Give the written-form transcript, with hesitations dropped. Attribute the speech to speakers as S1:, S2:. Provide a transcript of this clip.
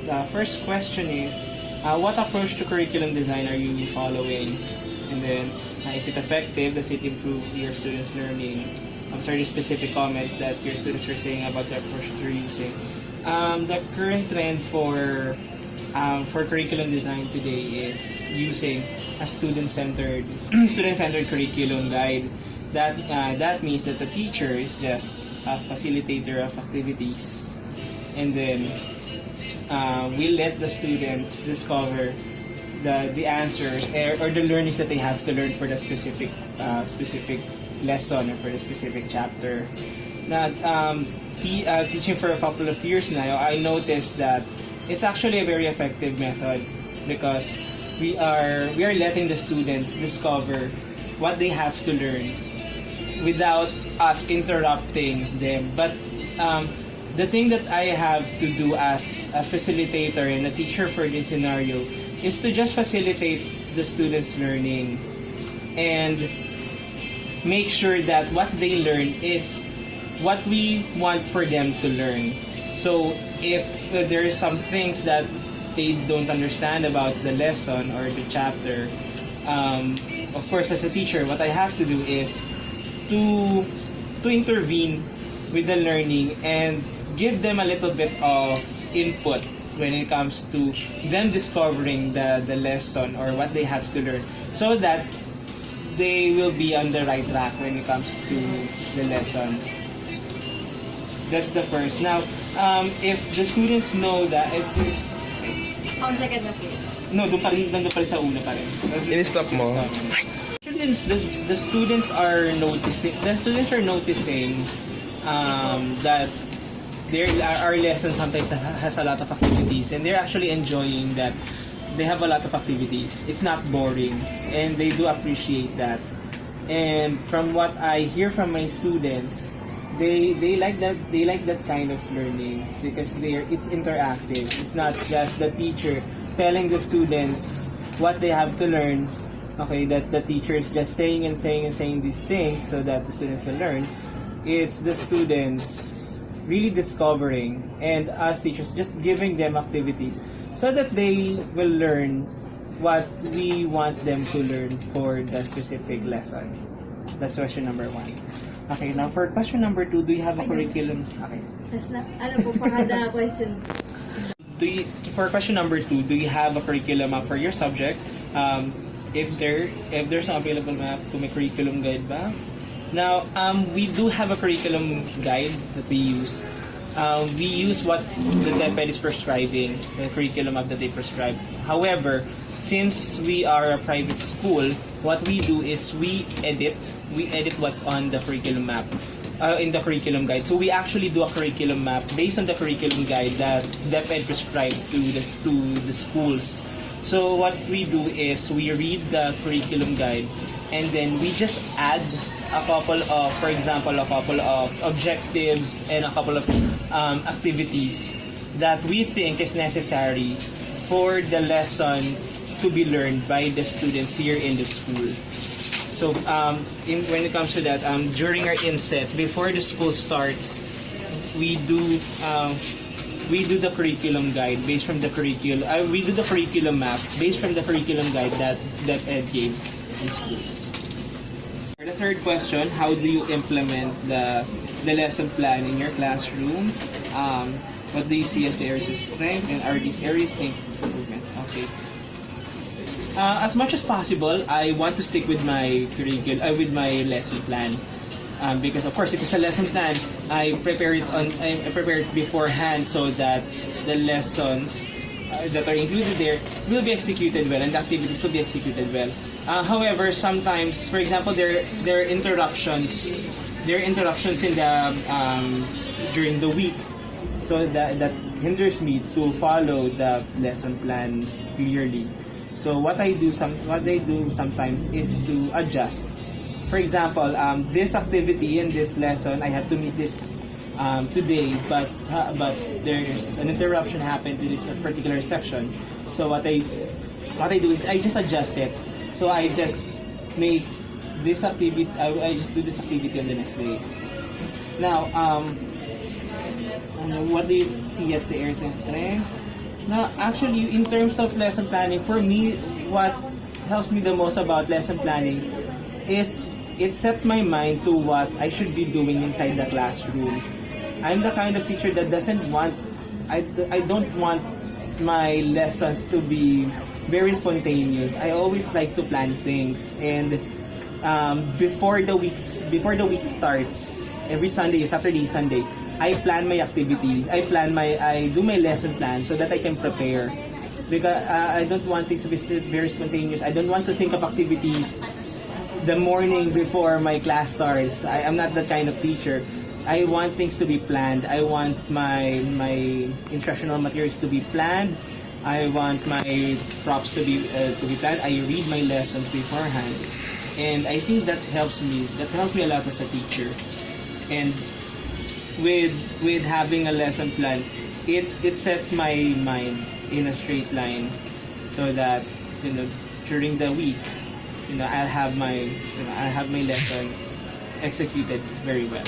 S1: the first question is, what approach to curriculum design are you following? And then, is it effective? Does it improve your students' learning? I'm sorry, specific comments that your students are saying about the approach that you're using. The current trend for curriculum design today is using a student-centered curriculum guide. That means that the teacher is just a facilitator of activities, and then we let the students discover the answers or the learnings that they have to learn for the specific lesson or for the specific chapter. Now, teaching for a couple of years now, I noticed that it's actually a very effective method because we are letting the students discover what they have to learn without us interrupting them. But the thing that I have to do as a facilitator and a teacher for this scenario is to just facilitate the students' learning and make sure that what they learn is what we want for them to learn. So if there are some things that they don't understand about the lesson or the chapter, of course, as a teacher, what I have to do is to intervene with the learning and give them a little bit of input when it comes to them discovering the lesson or what they have to learn, so that they will be on the right track when it comes to the lessons. That's the first. Now, if the students know that,
S2: Second na please.
S1: No, doon pa rin sa una pa rin.
S3: In-stop mo.
S1: The students are noticing that our lesson sometimes has a lot of activities, and they're actually enjoying that. They have a lot of activities. It's not boring, and they do appreciate that. And from what I hear from my students, they like that kind of learning because it's interactive. It's not just the teacher telling the students what they have to learn. Okay, that the teacher is just saying these things so that the students will learn. It's the students really discovering, and us teachers just giving them activities so that they will learn what we want them to learn for the specific lesson. That's question number 1. Okay, now for question number 2, do you have a curriculum? Okay.
S2: Ano po pa kada question?
S1: For question number 2, do you have a curriculum map for your subject? If there's an available map to my curriculum guide ba? Now, we do have a curriculum guide that we use. We use what the DepEd is prescribing, the curriculum map that they prescribe. However, since we are a private school, what we do is we edit what's on the curriculum map, in the curriculum guide. So we actually do a curriculum map based on the curriculum guide that DepEd prescribed to the schools. So what we do is we read the curriculum guide, and then we just add a couple of, for example, a couple of objectives and a couple of activities that we think is necessary for the lesson to be learned by the students here in the school. So when it comes to that, during our inset, before the school starts, we do the curriculum guide based from the curriculum. We do the curriculum map based from the curriculum guide that Ed gave in schools. For the third question, how do you implement the lesson plan in your classroom? What do you see as the areas of strength, and are these areas of improvement? Okay. As much as possible, I want to stick with my with my lesson plan. Because of course, if it's a lesson plan, I prepare it beforehand so that the lessons that are included there will be executed well, and the activities will be executed well. However, sometimes, for example, there are interruptions. There are interruptions in the during the week, so that hinders me to follow the lesson plan clearly. So what I do sometimes is to adjust. For example, this activity in this lesson, I have to meet this today, but there's an interruption happened to this particular section. So what I do is I just adjust it. So I just make this activity. I just do this activity on the next day. Now, what do you see as the areas of strength? Now, actually, in terms of lesson planning, for me, what helps me the most about lesson planning is it sets my mind to what I should be doing inside the classroom. I'm the kind of teacher that doesn't want, I don't want my lessons to be very spontaneous. I always like to plan things, and before the week starts, every Sunday, Saturday, Sunday, I plan my activities. I do my lesson plan so that I can prepare. Because I don't want things to be very spontaneous. I don't want to think of activities the morning before my class starts. I'm not that kind of teacher. I want things to be planned. I want my instructional materials to be planned. I want my props to be planned. I read my lessons beforehand, and I think that helps me. That helps me a lot as a teacher. And with having a lesson plan, it sets my mind in a straight line, so that during the week, I'll have my lessons executed very well.